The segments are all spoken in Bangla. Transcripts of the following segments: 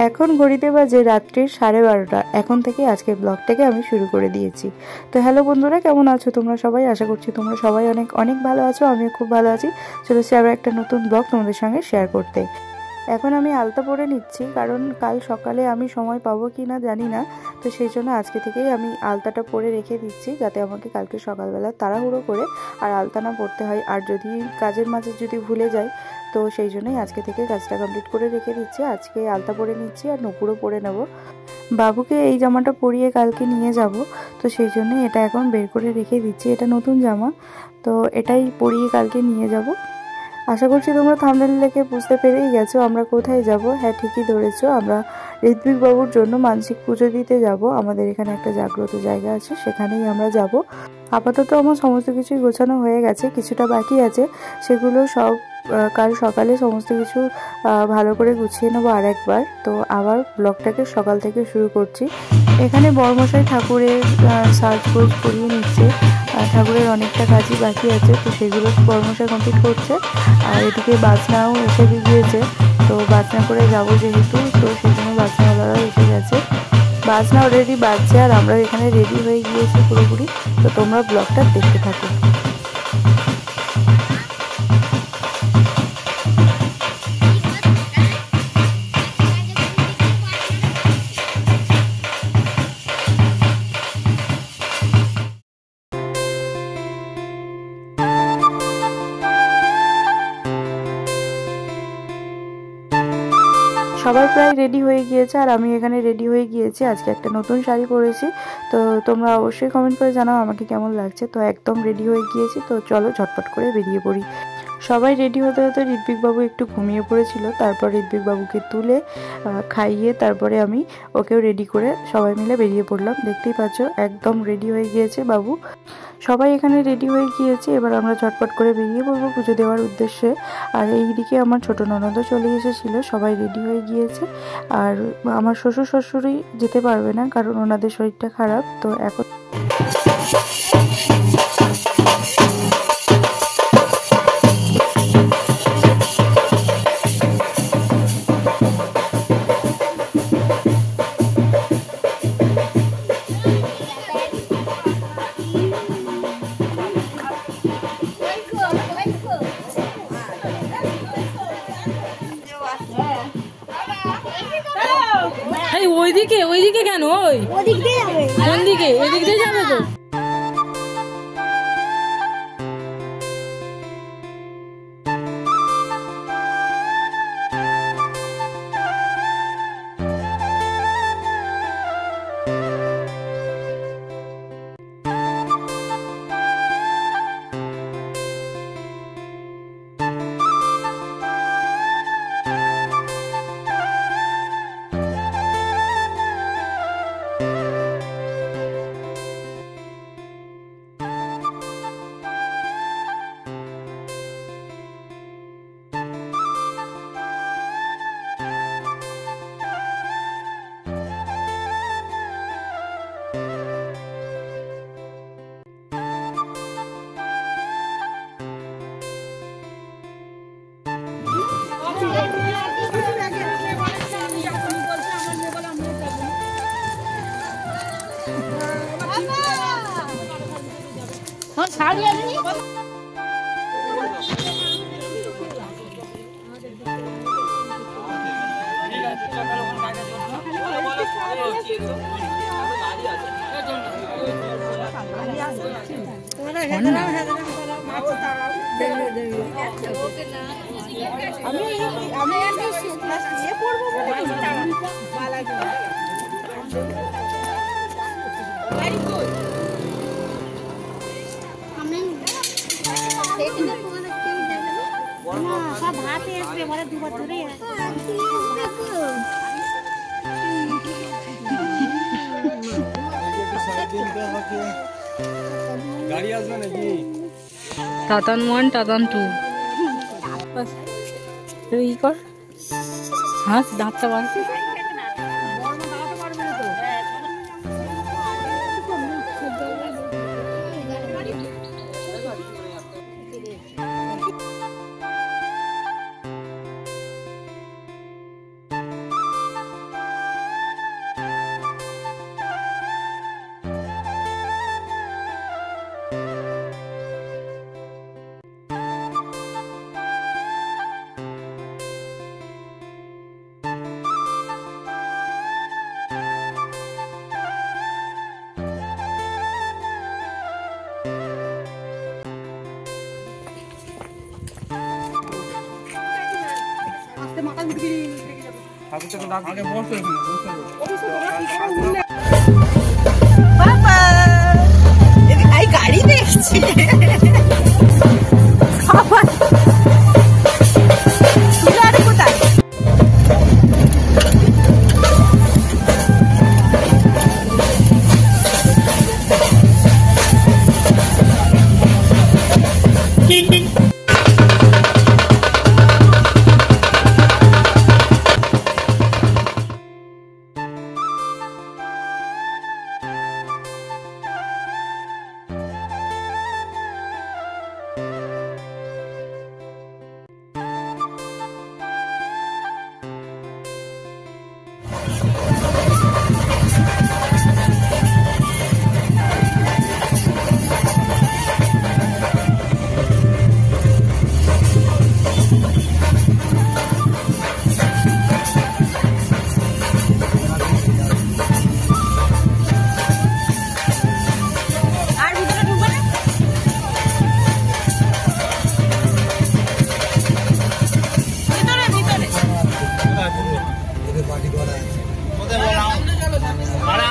এখন ঘড়িতে বাজে রাত্রির 12:30। এখন থেকে আজকের ব্লগটাকে আমি শুরু করে দিয়েছি। তো হ্যালো বন্ধুরা, কেমন আছো তোমরা সবাই? আশা করছি তোমরা সবাই অনেক অনেক ভালো আছো। আমিও খুব ভালো আছি। চলেছি আবার একটা নতুন ব্লগ তোমাদের সঙ্গে শেয়ার করতে। এখন আমি আলতা পরে নিচ্ছি, কারণ কাল সকালে আমি সময় পাবো কি না জানি না। তো সেই জন্য আজকে থেকেই আমি আলতাটা পরে রেখে দিচ্ছি, যাতে আমাকে কালকে সকালবেলা তাড়াহুড়ো করে আর আলতা না পরতে হয়। আর যদি কাজের মাঝে যদি ভুলে যাই, তো সেই জন্যই আজকে থেকে কাজটা কমপ্লিট করে রেখে দিচ্ছি। আজকে আলতা পরে নিচ্ছি আর নুপুরও পরে নেব। বাবুকে এই জামাটা পরিয়ে কালকে নিয়ে যাব, তো সেই জন্যই এটা এখন বের করে রেখে দিচ্ছি। এটা নতুন জামা, তো এটাই পরিয়ে কালকে নিয়ে যাব। আশা করছি তোমরা থাম্বনেল দেখে বুঝতে পেরেই গেছো আমরা কোথায় যাব। হ্যাঁ, ঠিকই ধরেছো, আমরা ঋত্বিক বাবুর জন্য মানসিক পুজো দিতে যাব। আমাদের এখানে একটা জাগ্রত জায়গা আছে, সেখানেই আমরা যাব। আপাতত আমার সমস্ত কিছুই গোছানো হয়ে গেছে, কিছুটা বাকি আছে। সেগুলো সব কাল সকালে সমস্ত কিছু ভালো করে গুছিয়ে নেবো আর একবার। তো আবার ব্লগটাকে সকাল থেকে শুরু করছি। এখানে বড়মশাই ঠাকুরের সাজগোজ করিয়ে নিচ্ছে। ঠাকুরের অনেকটা কাজই বাকি আছে, তো সেগুলো বড়মশাই কমপ্লিট করছে। আর এদিকে বাজনাও এসে গিয়েছে, তো বাজনা করে যাবো যেহেতু, তো সেই জন্য বাজনাওয়ালারাও এসে গেছে। বাজনা অলরেডি বাজছে আর আমরা এখানে রেডি হয়ে গিয়েছি পুরোপুরি। তো তোমরা ব্লগটা দেখতে থাকো। সবাই প্রায় রেডি হয়ে গিয়েছে আর আমি এখানে রেডি হয়ে গিয়েছি। আজকে একটা নতুন শাড়ি পরেছি, তো তোমরা অবশ্যই কমেন্ট করে জানাও আমাকে কেমন লাগছে। তো একদম রেডি হয়ে গিয়েছি, তো চলো ঝটপট করে বেরিয়ে পড়ি। সবাই রেডি হতে হতে ঋত্বিক বাবু একটু ঘুমিয়ে পড়েছিল। তারপর ঋত্বিক বাবুকে তুলে খাইয়ে তারপরে আমি ওকেও রেডি করে সবাই মিলে বেরিয়ে পড়লাম। দেখতেই পাচ্ছ একদম রেডি হয়ে গিয়েছে বাবু। সবাই এখানে রেডি হয়ে গিয়েছে, এবার আমরা ঝটপট করে বেরিয়ে পড়বো পুজো দেওয়ার উদ্দেশ্যে। আর এইদিকে আমার ছোট ননদও চলে এসেছিল, সবাই রেডি হয়ে গিয়েছে। আর আমার শ্বশুর শাশুড়ি যেতে পারবে না, কারণ ওনাদের শরীরটা খারাপ। তো এখন ওইদিকে কেন? ওইদিক দিয়ে যাবে। কোন দিকে? এদিক দিয়ে যাবে তো। সব হাতে আসবে, মানে দুবার ধরে গাড়ি আসবে নাকি? টাটান 1 টাটান 2 ই কর, হাস দাঁতটা বার। বাবা এই গাড়ি দেখছি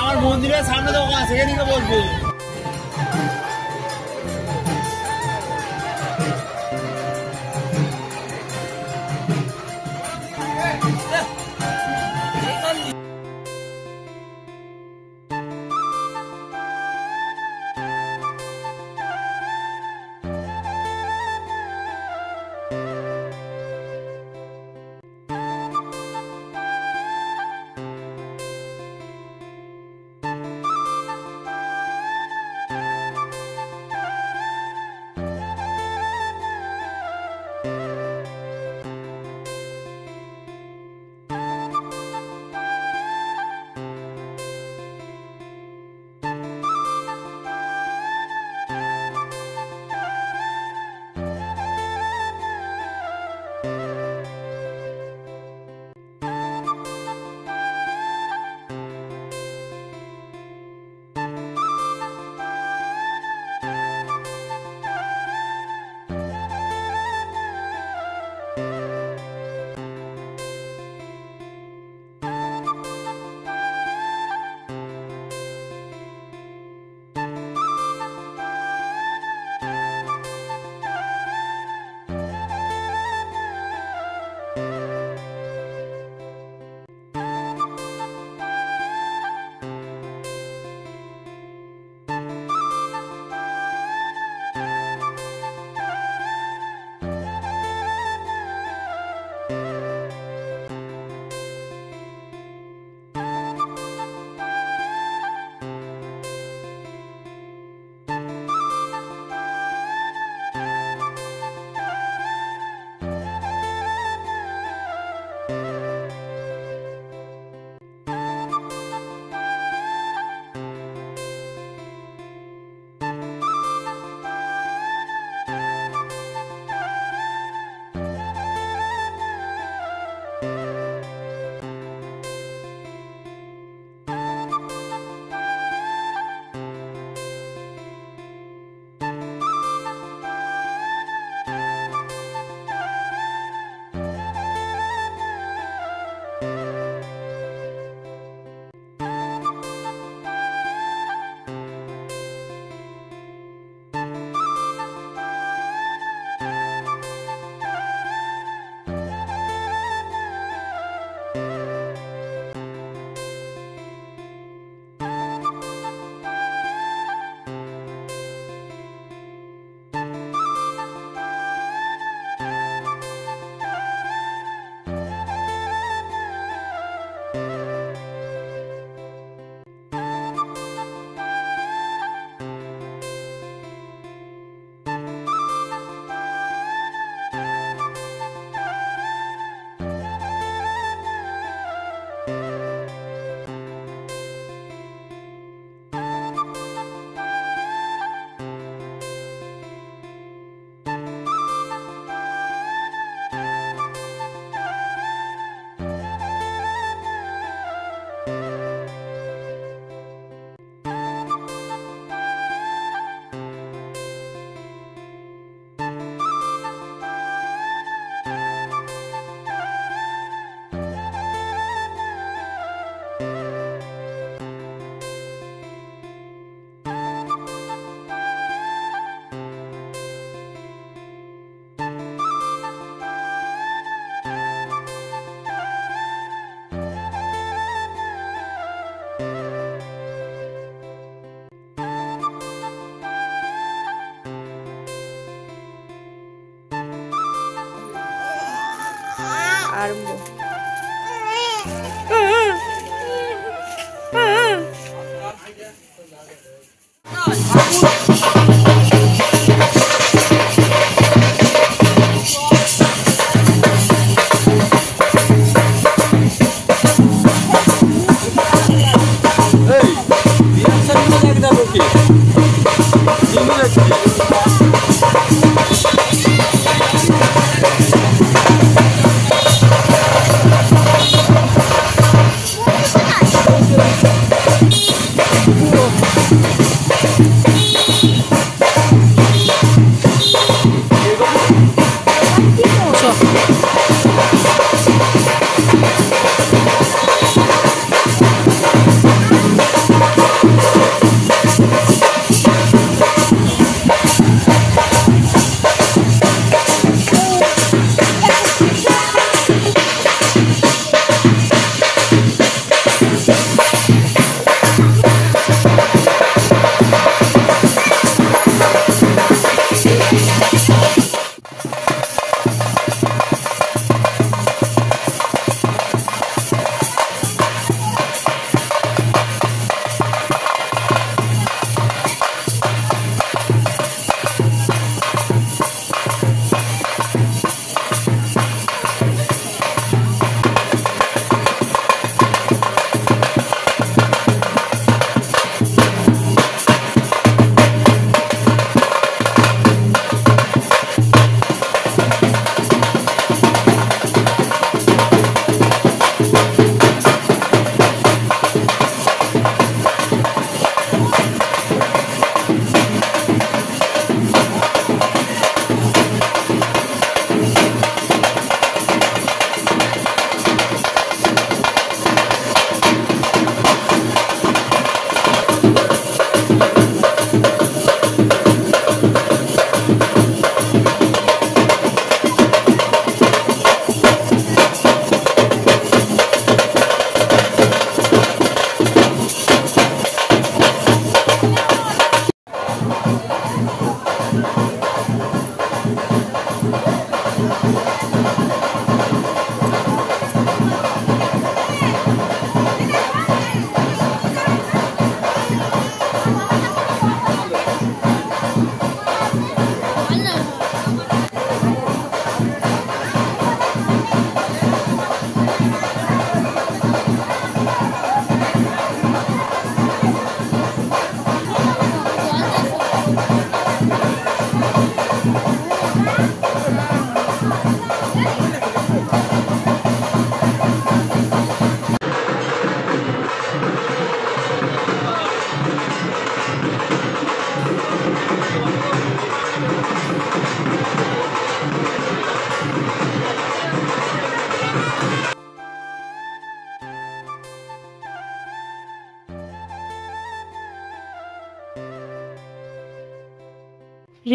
আমার মন্দিরের সামনে দোকান সেখানে বলবো। আরম্ভ।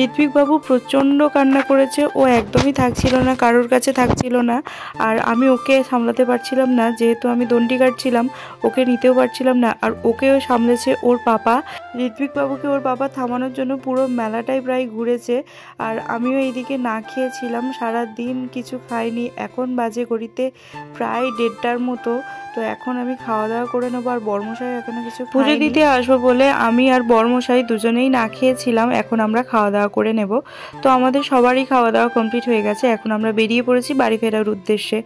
ঋত্বিক বাবু প্রচণ্ড কান্না করেছে, ও একদমই থাকছিল না, কারোর কাছে থাকছিল না। আর আমি ওকে সামলাতে পারছিলাম না, যেহেতু আমি দণ্ডি কাটছিলাম, ওকে নিতেও পারছিলাম না। আর ওকেও সামলেছে ওর পাপা। ঋত্বিক বাবুকে ওর পাপা থামানোর জন্য পুরো মেলাটাই প্রায় ঘুরেছে। আর আমিও এইদিকে না খেয়েছিলাম, সারা দিন কিছু খাইনি। এখন বাজে ঘড়িতে প্রায় 1:30টার মতো। তো এখন আমি খাওয়া দাওয়া করে নেবো। আর বর্মশাই এখনো কিছু পুজো দিতে আসবো বলে আমি আর বর্মশাই দুজনেই না খেয়েছিলাম। এখন আমরা খাওয়া দাওয়া করে নেব। তো আমাদের সবারই খাওয়া দাওয়া কমপ্লিট হয়ে গেছে। এখন আমরা বেরিয়ে পড়েছি বাড়ি ফেরার উদ্দেশ্যে।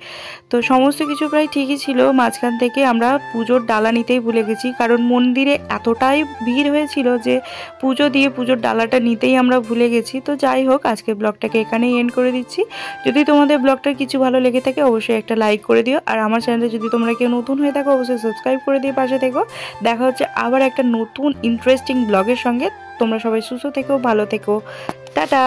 তো সমস্ত কিছু প্রায় ঠিকই ছিল। মাঝখান থেকে আমরা পুজোর ডালা নিতেই ভুলে গেছি, কারণ মন্দিরে এতটাই ভিড় হয়েছিল যে পুজো দিয়ে পুজোর ডালাটা নিতেই আমরা ভুলে গেছি। তো যাই হোক, আজকে ব্লগটাকে এখানেই এন্ড করে দিচ্ছি। যদি তোমাদের ব্লগটা কিছু ভালো লেগে থাকে অবশ্যই একটা লাইক করে দিও। আর আমার চ্যানেলে যদি তোমরা কেউ নতুন হয়ে থাকো অবশ্যই সাবস্ক্রাইব করে দিয়ে পাশে থেকো। দেখা হচ্ছে আবার একটা নতুন ইন্টারেস্টিং ব্লগের সঙ্গে। তোমরা সবাই সুস্থ থেকো, ভালো থেকো, টাটা।